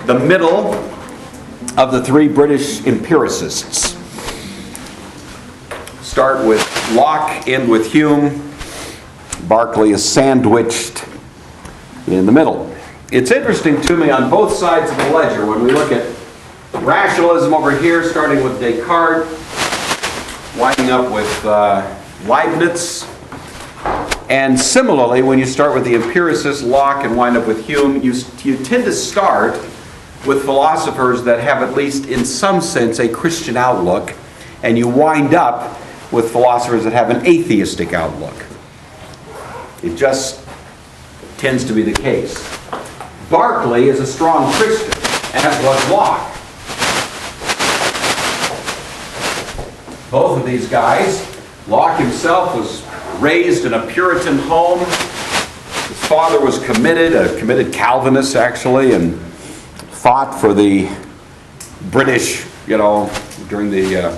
the middle of the three British empiricists. Start with Locke, end with Hume. Berkeley is sandwiched in the middle. It's interesting to me on both sides of the ledger when we look at rationalism over here, starting with Descartes, winding up with Leibniz. And similarly, when you start with the empiricist Locke and wind up with Hume, you tend to start with philosophers that have at least in some sense a Christian outlook, and you wind up with philosophers that have an atheistic outlook. It just tends to be the case. Berkeley is a strong Christian, as was Locke. Both of these guys, Locke himself was raised in a Puritan home. His father was a committed Calvinist actually, and fought for the British, during the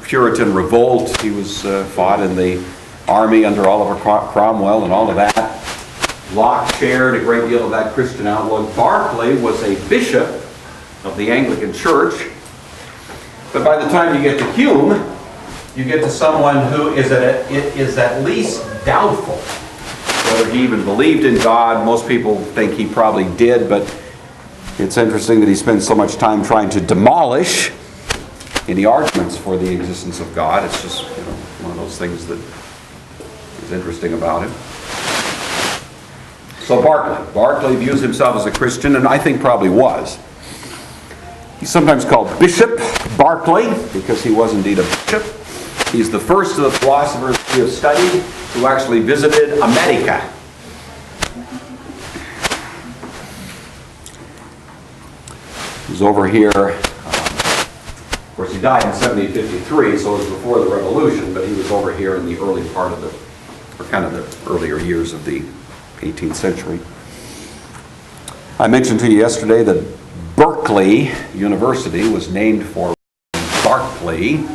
Puritan revolt. He was fought in the army under Oliver Cromwell and all of that. Locke shared a great deal of that Christian outlook. Berkeley was a bishop of the Anglican Church. But by the time you get to Hume, you get to someone who is at least doubtful whether he even believed in God. Most people think he probably did, but it's interesting that he spends so much time trying to demolish any arguments for the existence of God. It's just one of those things that is interesting about him. So Berkeley views himself as a Christian, and I think probably was. He's sometimes called Bishop Berkeley because he was indeed a bishop. He's the first of the philosophers we have studied who actually visited America. He's over here. Of course, he died in 1753, so it was before the Revolution, but he was over here in the early part of the earlier years of the 18th century. I mentioned to you yesterday that Berkeley University was named for Berkeley,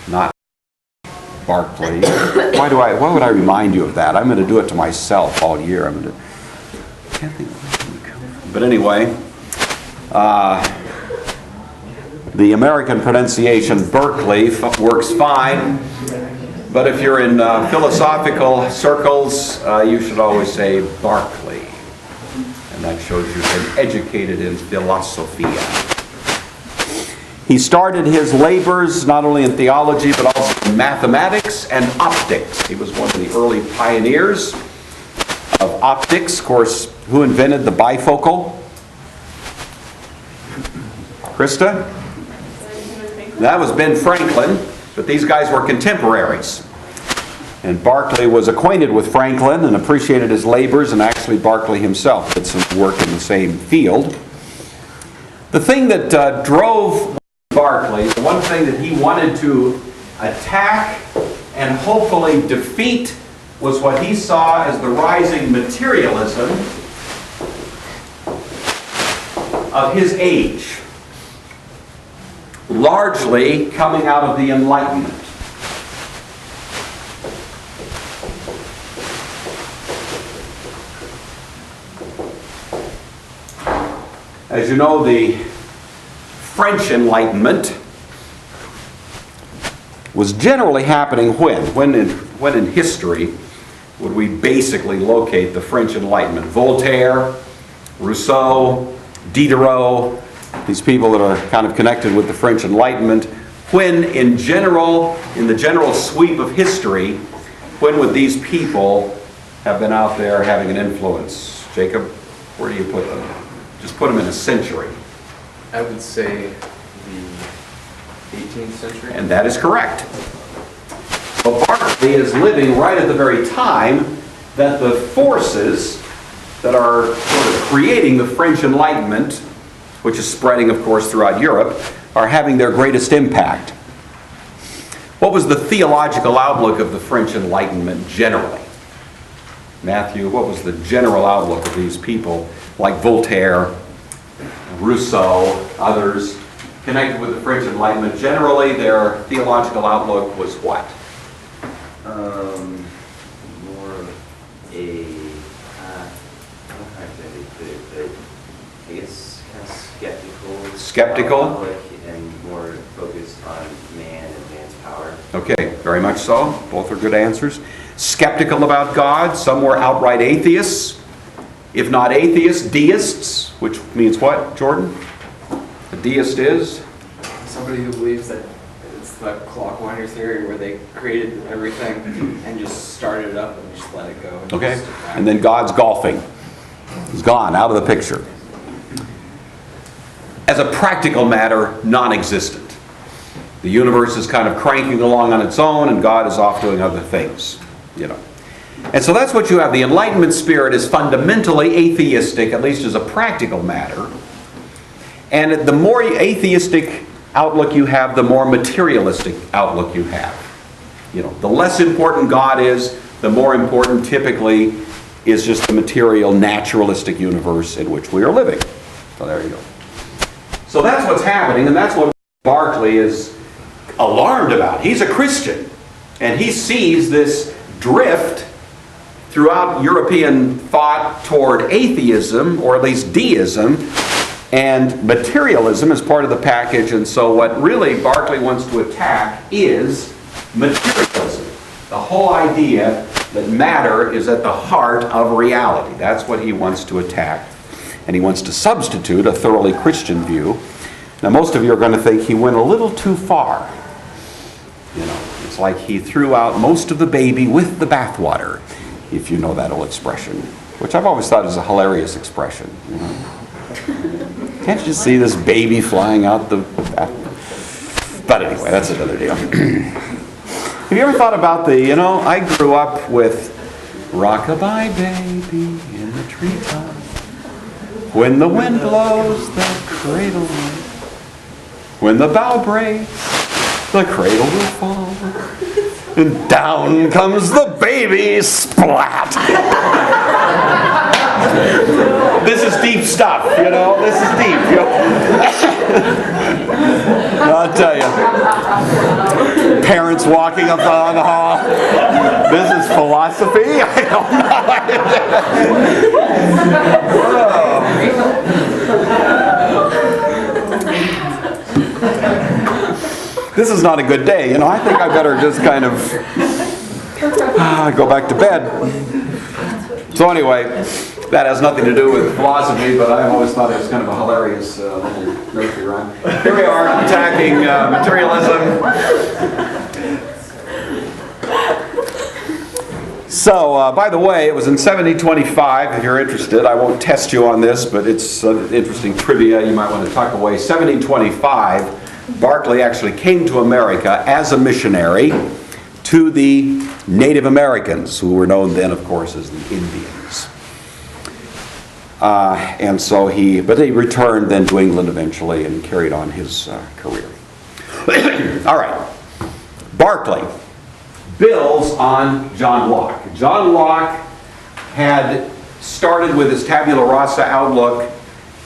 not Barclay. Why would I remind you of that? I'm going to do it to myself all year. Can't think where it come from. But anyway, the American pronunciation Berkeley works fine. But if you're in philosophical circles, you should always say Berkeley. And that shows you've been educated in philosophia. He started his labors not only in theology but also in mathematics and optics. He was one of the early pioneers of optics. Of course, who invented the bifocal? Krista? That was Ben Franklin, but these guys were contemporaries. And Berkeley was acquainted with Franklin and appreciated his labors, and actually Berkeley himself did some work in the same field. The thing that drove Berkeley, the one thing that he wanted to attack and hopefully defeat, was what he saw as the rising materialism of his age, largely coming out of the Enlightenment. As you know, the French Enlightenment was generally happening when in history would we basically locate the French Enlightenment? Voltaire, Rousseau, Diderot, these people that are kind of connected with the French Enlightenment. When in the general sweep of history, when would these people have been out there having an influence? Jacob, where do you put them? Just put them in a century. I would say the 18th century. And that is correct. But Berkeley is living right at the very time that the forces that are sort of creating the French Enlightenment, which is spreading, of course, throughout Europe, are having their greatest impact. What was the theological outlook of the French Enlightenment generally? Matthew, what was the general outlook of these people like Voltaire, Rousseau, others connected with the French Enlightenment? Generally, their theological outlook was what? More of a, I guess Skeptical. Public and more focused on man and man's power. Okay, very much so. Both are good answers. Skeptical about God. Some were outright atheists. If not atheists, deists, which means what, Jordan? A deist is? Somebody who believes that it's the clock winder theory where they created everything and just started it up and just let it go. Okay, and then God's golfing. He's gone, out of the picture. As a practical matter, non-existent. The universe is kind of cranking along on its own, and God is off doing other things, And so that's what you have. The Enlightenment spirit is fundamentally atheistic, at least as a practical matter. And the more atheistic outlook you have, the more materialistic outlook you have. The less important God is, the more important typically is just the material, naturalistic universe in which we are living. So there you go. So that's what's happening, and that's what Berkeley is alarmed about. He's a Christian, and he sees this drift throughout European thought toward atheism, or at least deism, and materialism as part of the package. And so what really Berkeley wants to attack is materialism. The whole idea that matter is at the heart of reality. That's what he wants to attack. And he wants to substitute a thoroughly Christian view. Now most of you are going to think he went a little too far. It's like he threw out most of the baby with the bathwater, if you know that old expression, which I've always thought is a hilarious expression. Can't you just see this baby flying out the bath? But anyway, that's another deal. Have you ever thought about I grew up with rockabye baby in the treetop. When the wind blows, the cradle will. When the bough breaks, the cradle will fall. And down comes the baby, splat! This is deep stuff, This is deep. I'll tell you. Parents walking up down the hall. This is philosophy? I don't know. This is not a good day. I think I better just kind of go back to bed. So anyway, that has nothing to do with philosophy, but I always thought it was kind of a hilarious little nursery rhyme. Here we are attacking materialism. So, by the way, it was in 1725, if you're interested. I won't test you on this, but it's interesting trivia you might want to tuck away. 1725, Berkeley actually came to America as a missionary to the Native Americans, who were known then, of course, as the Indians. And so he returned then to England eventually and carried on his career. All right. Berkeley builds on John Locke. John Locke had started with his tabula rasa outlook.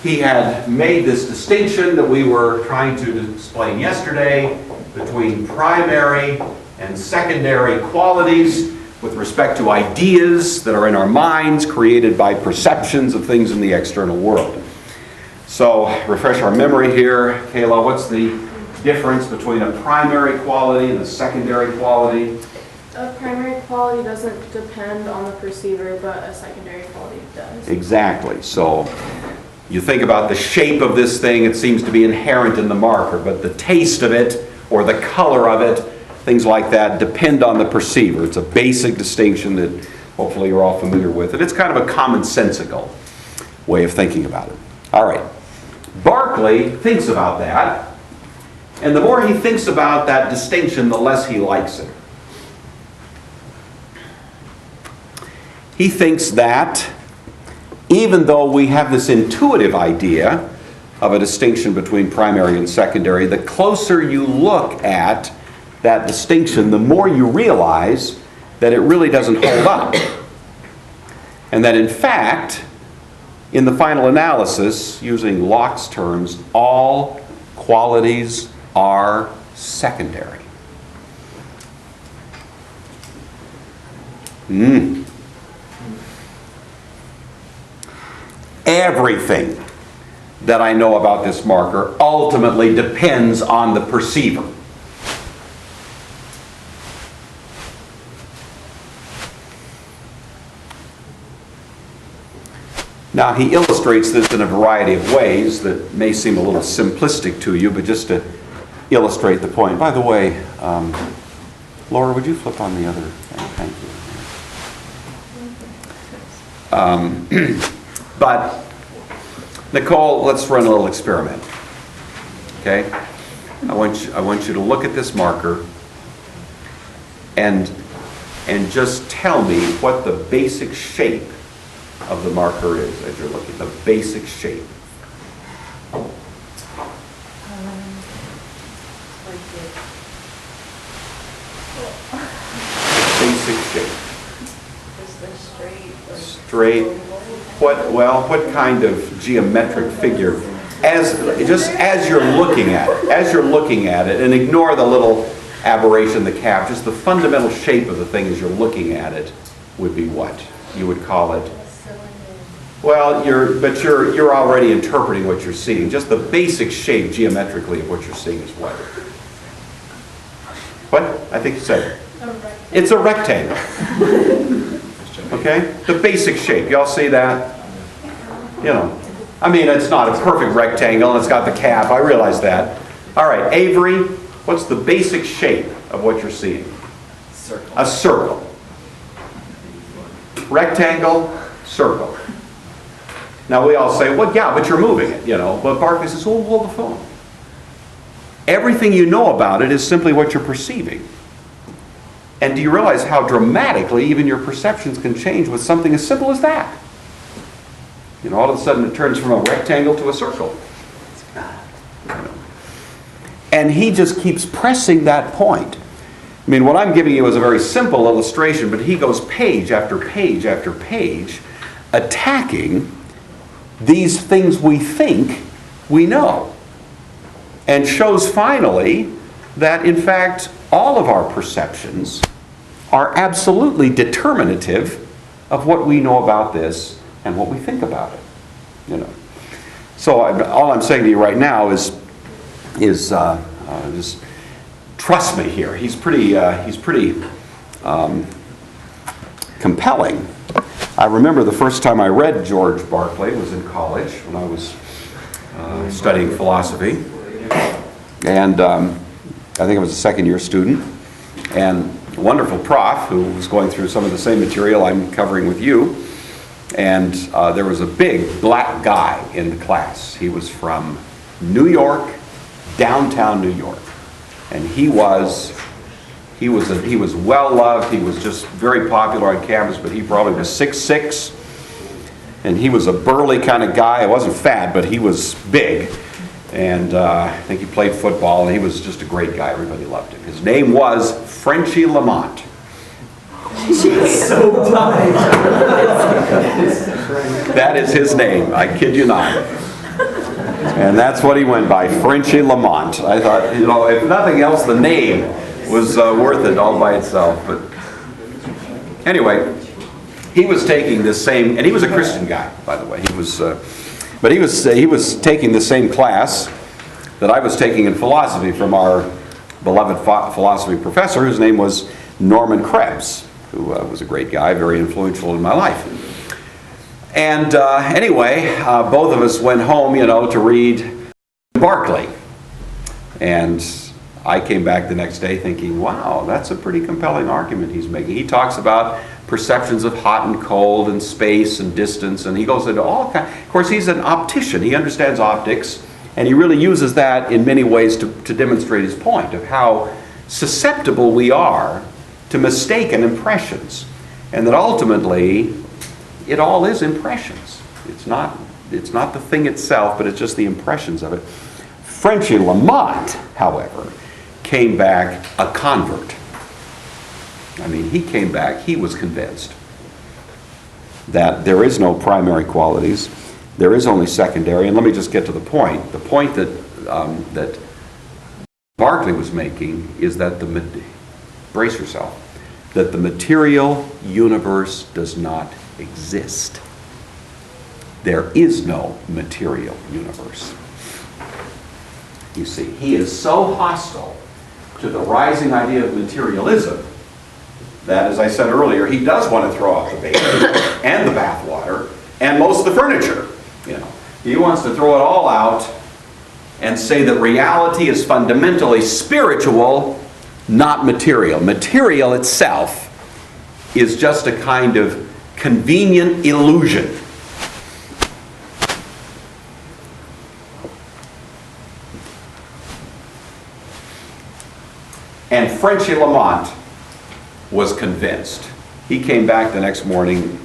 He had made this distinction that we were trying to explain yesterday between primary and secondary qualities with respect to ideas that are in our minds created by perceptions of things in the external world. So, refresh our memory here. Kayla, what's the difference between a primary quality and a secondary quality? A primary quality doesn't depend on the perceiver, but a secondary quality does. Exactly. So, you think about the shape of this thing, it seems to be inherent in the marker, but the taste of it or the color of it, things like that, depend on the perceiver. It's a basic distinction that hopefully you're all familiar with. And it's kind of a commonsensical way of thinking about it. All right. Berkeley thinks about that. And the more he thinks about that distinction, the less he likes it. He thinks that even though we have this intuitive idea of a distinction between primary and secondary, the closer you look at that distinction, the more you realize that it really doesn't hold up. And that in fact, in the final analysis, using Locke's terms, all qualities are secondary. Everything that I know about this marker ultimately depends on the perceiver. Now, he illustrates this in a variety of ways that may seem a little simplistic to you, but just to illustrate the point. By the way, Laura, would you flip on the other thing? Thank you. But, Nicole, let's run a little experiment. Okay? I want you to look at this marker and just tell me what the basic shape of the marker is as you're looking. The basic shape. Basic shape. Straight. What kind of geometric figure? As you're looking at it, and ignore the little aberration, the cap. Just the fundamental shape of the thing as you're looking at it would be what you would call it. Well, you're already interpreting what you're seeing. Just the basic shape geometrically of what you're seeing is what? What? I think you said it. It's a rectangle. Okay? The basic shape. Y'all see that? You know. I mean, it's not a perfect rectangle, and it's got the cap. I realize that. All right, Avery, what's the basic shape of what you're seeing? Circle. A circle. Rectangle, circle. Now we all say, well, yeah, but you're moving it, you know. But Berkeley says, well, hold the phone. Everything you know about it is simply what you're perceiving. And do you realize how dramatically even your perceptions can change with something as simple as that? You know, all of a sudden it turns from a rectangle to a circle. And he just keeps pressing that point. I mean, what I'm giving you is a very simple illustration, but he goes page after page after page attacking these things we think we know. And shows finally that, in fact, all of our perceptions are absolutely determinative of what we know about this and what we think about it. You know. So all I'm saying to you right now is just trust me here. He's pretty compelling. I remember the first time I read George Berkeley was in college when I was studying philosophy, and I think I was a second-year student, and a wonderful prof who was going through some of the same material I'm covering with you, and there was a big black guy in the class. He was from New York, downtown New York, and he was well loved. He was just very popular on campus, but he probably was 6'6", and he was a burly kind of guy. He wasn't fat, but he was big, and I think he played football, and he was just a great guy. Everybody loved him. His name was Frenchy Lamont. So tight. That is his name. I kid you not. And that's what he went by, Frenchy Lamont. I thought, you know, if nothing else, the name was worth it all by itself. But anyway, he was taking this same, and he was a Christian guy, by the way. He was taking the same class that I was taking in philosophy from our beloved philosophy professor, whose name was Norman Krebs, who was a great guy, very influential in my life. And anyway, both of us went home, you know, to read Berkeley. And I came back the next day thinking, wow, that's a pretty compelling argument he's making. He talks about perceptions of hot and cold and space and distance, and he goes into all kinds. Of course, he's an optician. He understands optics, and he really uses that in many ways to demonstrate his point of how susceptible we are to mistaken impressions, and that ultimately it all is impressions. It's not the thing itself, but it's just the impressions of it. Frenchy Lamont, however, came back a convert. I mean, he came back, he was convinced that there is no primary qualities, there is only secondary. And let me just get to the point. The point that Berkeley was making is that brace yourself, that the material universe does not exist. there is no material universe. You see, he is so hostile to the rising idea of materialism that, as I said earlier, he does want to throw out the baby and the bathwater and most of the furniture. You know, he wants to throw it all out and say that reality is fundamentally spiritual, not material. Material itself is just a kind of convenient illusion. And French Enlightenment was convinced. He came back the next morning.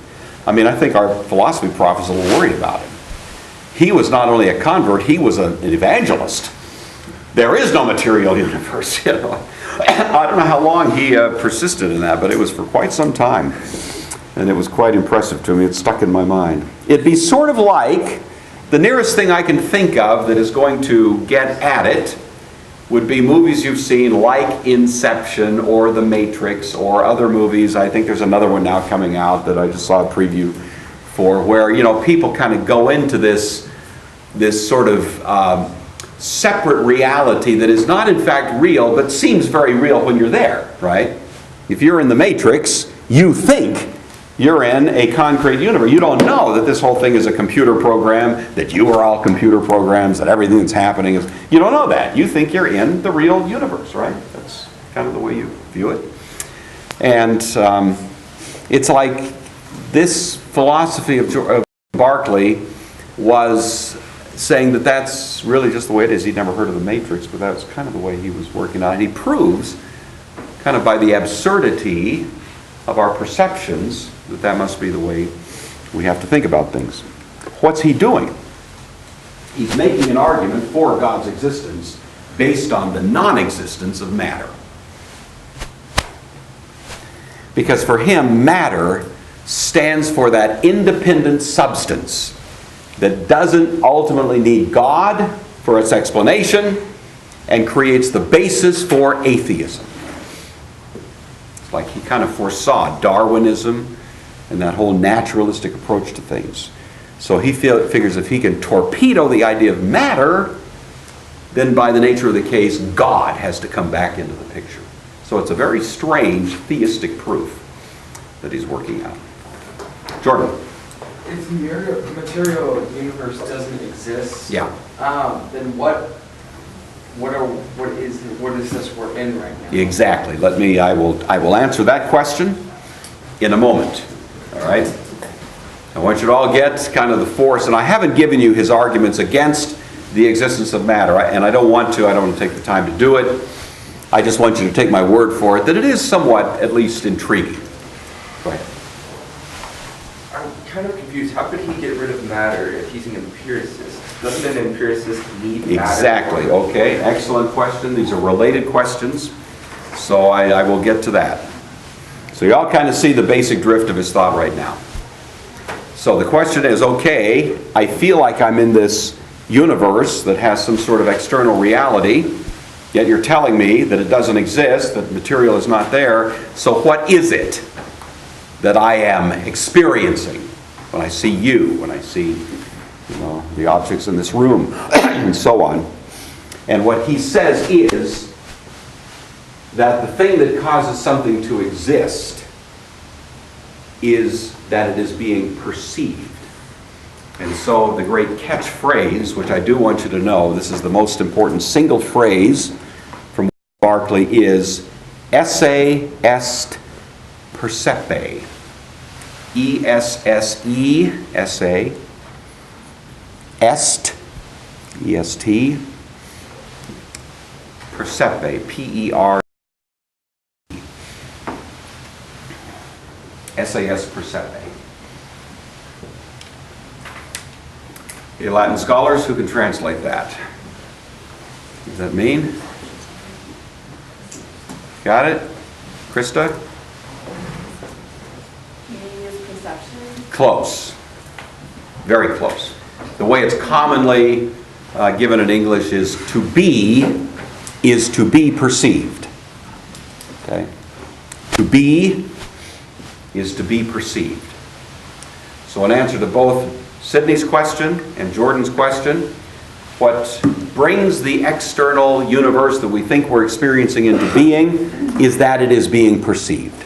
I mean, I think our philosophy prof is a little worried about him. He was not only a convert, he was an evangelist. There is no material universe, you know. I don't know how long he persisted in that, but it was for quite some time. And it was quite impressive to me. It stuck in my mind. It'd be sort of like, the nearest thing I can think of that is going to get at it would be movies you've seen like Inception or The Matrix or other movies. I think there's another one now coming out that I just saw a preview for, where, you know, people kind of go into this sort of separate reality that is not in fact real, but seems very real when you're there, right? If you're in The Matrix, you think you're in a concrete universe. You don't know that this whole thing is a computer program, that you are all computer programs, that everything that's happening is... You don't know that. You think you're in the real universe, right? That's kind of the way you view it. And it's like this philosophy of Berkeley was saying that that's really just the way it is. He'd never heard of The Matrix, but that's kind of the way he was working on it. He proves, kind of by the absurdity of our perceptions, that must be the way we have to think about things. What's he doing? He's making an argument for God's existence based on the non-existence of matter. Because for him, matter stands for that independent substance that doesn't ultimately need God for its explanation and creates the basis for atheism. It's like he kind of foresaw Darwinism and that whole naturalistic approach to things. So he figures if he can torpedo the idea of matter, then by the nature of the case, God has to come back into the picture. So it's a very strange theistic proof that he's working out. Jordan. If the material universe doesn't exist, Yeah. then what is this we're in right now? Exactly. I will answer that question in a moment. All right? I want you to all get kind of the force, and I haven't given you his arguments against the existence of matter, and I don't want to take the time to do it. I just want you to take my word for it that it is somewhat, at least, intriguing. Go ahead. I'm kind of confused. How could he get rid of matter if he's an empiricist? Doesn't an empiricist need matter? Exactly. Okay. Excellent question. These are related questions, so I will get to that. So you all kind of see the basic drift of his thought right now. So the question is, okay, I feel like I'm in this universe that has some sort of external reality, yet you're telling me that it doesn't exist, that material is not there. So what is it that I am experiencing when I see you, when I see, the objects in this room, and so on? And what he says is that the thing that causes something to exist is that it is being perceived. And so the great catchphrase, which I do want you to know, this is the most important single phrase from Berkeley, is esse est percepe. E-S-S-E, esse, est, E-S-T, percepe, P-E-R, esse est percepe. You Latin scholars, who can translate that? What does that mean? Got it? Krista? Meaning is perception. Close. Very close. The way it's commonly given in English is to be perceived. Okay? To be is to be perceived. So in answer to both Sidney's question and Jordan's question, what brings the external universe that we think we're experiencing into being is that it is being perceived.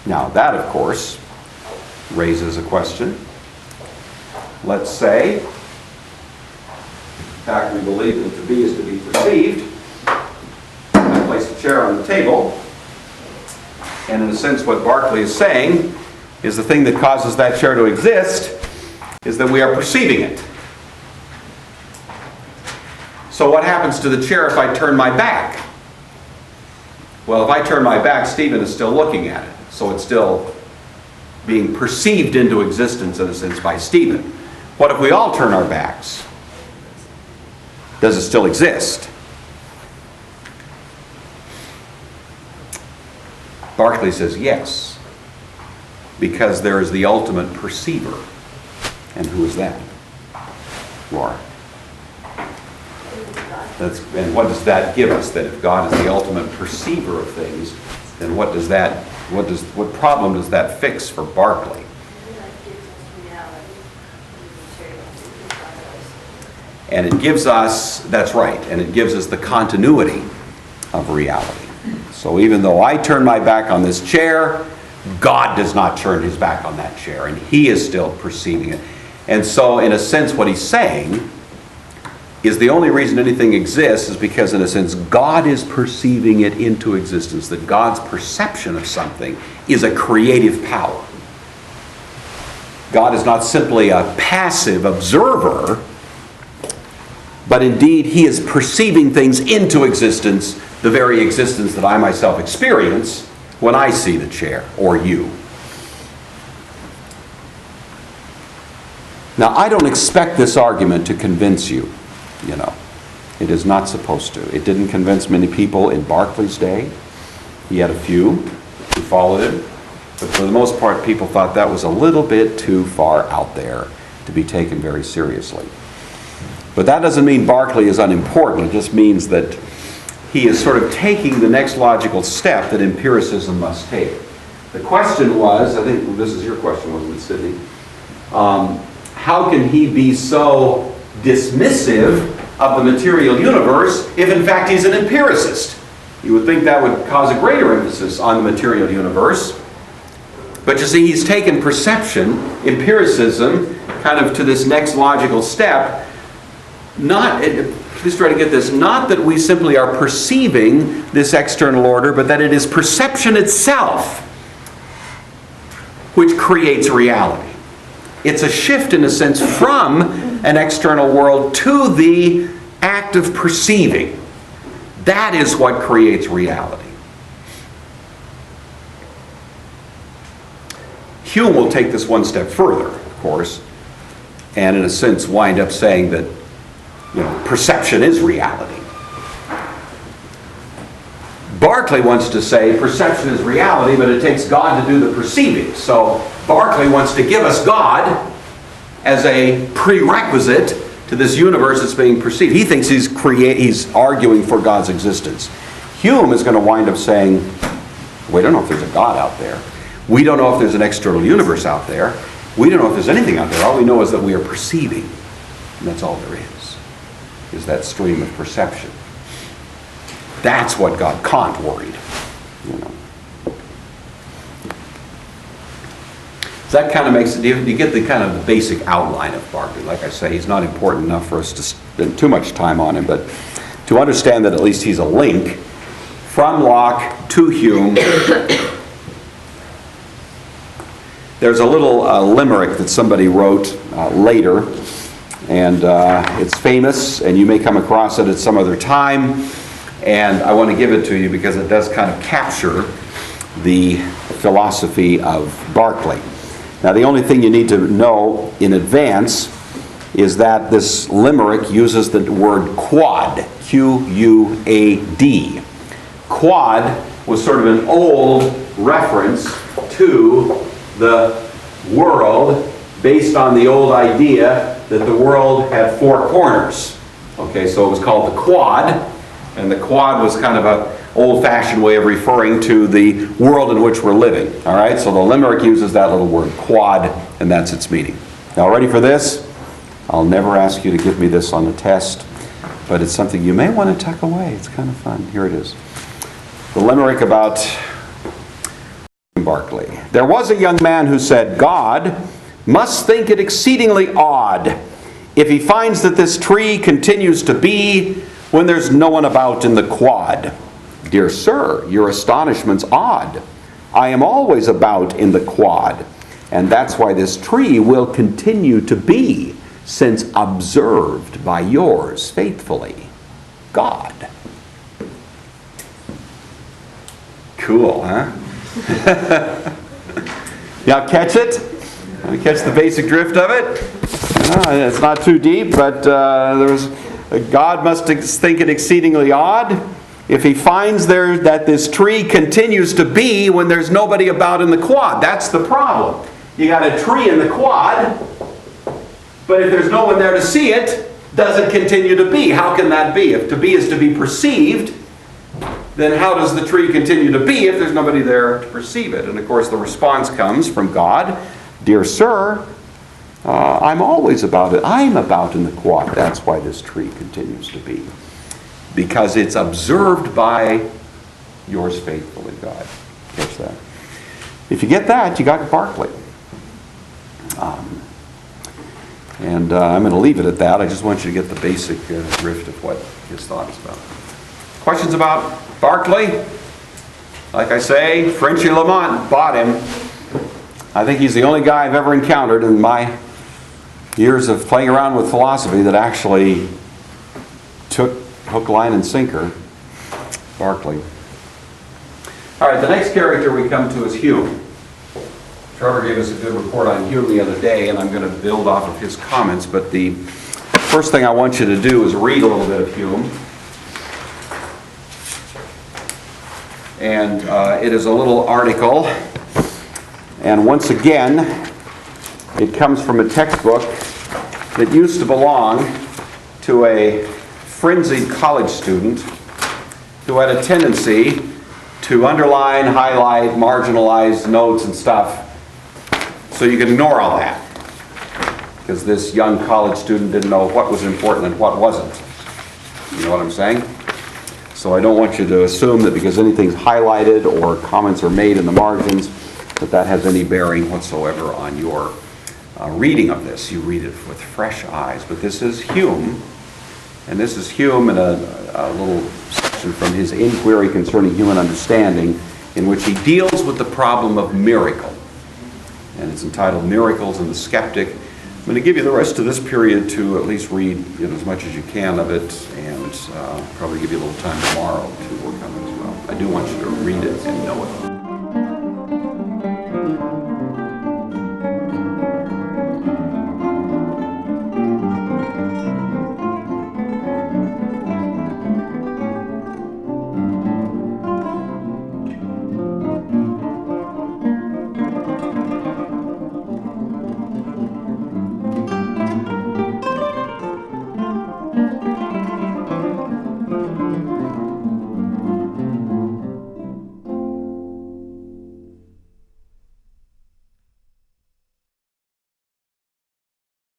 Now that, of course, raises a question. Let's say, in fact, we believe that to be is to be perceived. I place a chair on the table, and in a sense what Berkeley is saying is the thing that causes that chair to exist is that we are perceiving it. So what happens to the chair if I turn my back? Well, if I turn my back, Stephen is still looking at it. So it's still being perceived into existence, in a sense, by Stephen. What if we all turn our backs? Does it still exist? Berkeley says yes, because there is the ultimate perceiver. And who is that? Laura. And what does that give us? That if God is the ultimate perceiver of things, then what problem does that fix for Berkeley? And it gives us, that's right, and it gives us the continuity of reality. So even though I turn my back on this chair, God does not turn his back on that chair, and he is still perceiving it. And so in a sense what he's saying is the only reason anything exists is because, in a sense, God is perceiving it into existence, that God's perception of something is a creative power. God is not simply a passive observer, but indeed he is perceiving things into existence, the very existence that I myself experience when I see the chair, or you. Now, I don't expect this argument to convince you. It is not supposed to. It didn't convince many people in Berkeley's day. He had a few who followed him. But for the most part, people thought that was a little bit too far out there to be taken very seriously. But that doesn't mean Berkeley is unimportant. It just means that he is sort of taking the next logical step that empiricism must take. The question was, I think this is your question, wasn't it, Sidney? How can he be so dismissive of the material universe if in fact he's an empiricist? You would think that would cause a greater emphasis on the material universe. But you see, he's taken perception, empiricism, kind of to this next logical step. Please try to get this, not that we simply are perceiving this external order, but that it is perception itself which creates reality. It's a shift, in a sense, from an external world to the act of perceiving. That is what creates reality. Hume will take this one step further, of course, and in a sense wind up saying that perception is reality. Berkeley wants to say perception is reality, but it takes God to do the perceiving. So Berkeley wants to give us God as a prerequisite to this universe that's being perceived. He thinks he's arguing for God's existence. Hume is going to wind up saying, we don't know if there's a God out there. We don't know if there's an external universe out there. We don't know if there's anything out there. All we know is that we are perceiving. And that's all there is that stream of perception. That's what got Kant worried. So that kind of makes it, you get the kind of the basic outline of Berkeley. Like I say, he's not important enough for us to spend too much time on him, but to understand that at least he's a link from Locke to Hume. There's a little limerick that somebody wrote later, and it's famous, and you may come across it at some other time, and I want to give it to you because it does kind of capture the philosophy of Berkeley. Now, the only thing you need to know in advance is that this limerick uses the word quad, Q-U-A-D. Quad was sort of an old reference to the world based on the old idea that the world had four corners. Okay, so it was called the quad, And the quad was kind of an old-fashioned way of referring to the world in which we're living. All right, so the limerick uses that little word, quad, and that's its meaning. Now, ready for this? I'll never ask you to give me this on a test, but it's something you may want to tuck away. It's kind of fun. Here it is. The limerick about Berkeley. There was a young man who said, God must think it exceedingly odd if he finds that this tree continues to be when there's no one about in the quad. Dear sir, your astonishment's odd. I am always about in the quad, and that's why this tree will continue to be, since observed by yours faithfully, God. Cool, huh? Y'all catch it? You catch the basic drift of it? It's not too deep, but God must think it exceedingly odd if he finds there that this tree continues to be when there's nobody about in the quad. That's the problem. You got a tree in the quad, but if there's no one there to see it, does it continue to be? How can that be? If to be is to be perceived, then how does the tree continue to be if there's nobody there to perceive it? And of course the response comes from God, Dear sir, I'm always about it. I'm about in the quad. That's why this tree continues to be. Because it's observed by yours faithfully, God. Catch that. If you get that, you got Berkeley. I'm going to leave it at that. I just want you to get the basic drift of what his thought is about. Questions about Berkeley? Like I say, French Enlightenment bought him. I think he's the only guy I've ever encountered in my years of playing around with philosophy that actually took hook, line, and sinker. Berkeley. All right, the next character we come to is Hume. Trevor gave us a good report on Hume the other day, and I'm going to build off of his comments, but the first thing I want you to do is read a little bit of Hume. And it is a little article, and once again, it comes from a textbook that used to belong to a frenzied college student who had a tendency to underline, highlight, marginalize notes and stuff so you could ignore all that. Because this young college student didn't know what was important and what wasn't. You know what I'm saying? So I don't want you to assume that because anything's highlighted or comments are made in the margins that has any bearing whatsoever on your reading of this. You read it with fresh eyes. But this is Hume, and this is Hume in a little section from his Inquiry Concerning Human Understanding, in which he deals with the problem of miracle. And it's entitled Miracles and the Skeptic. I'm going to give you the rest of this period to at least read as much as you can of it, and probably give you a little time tomorrow to work on it as well. I do want you to read it and know it.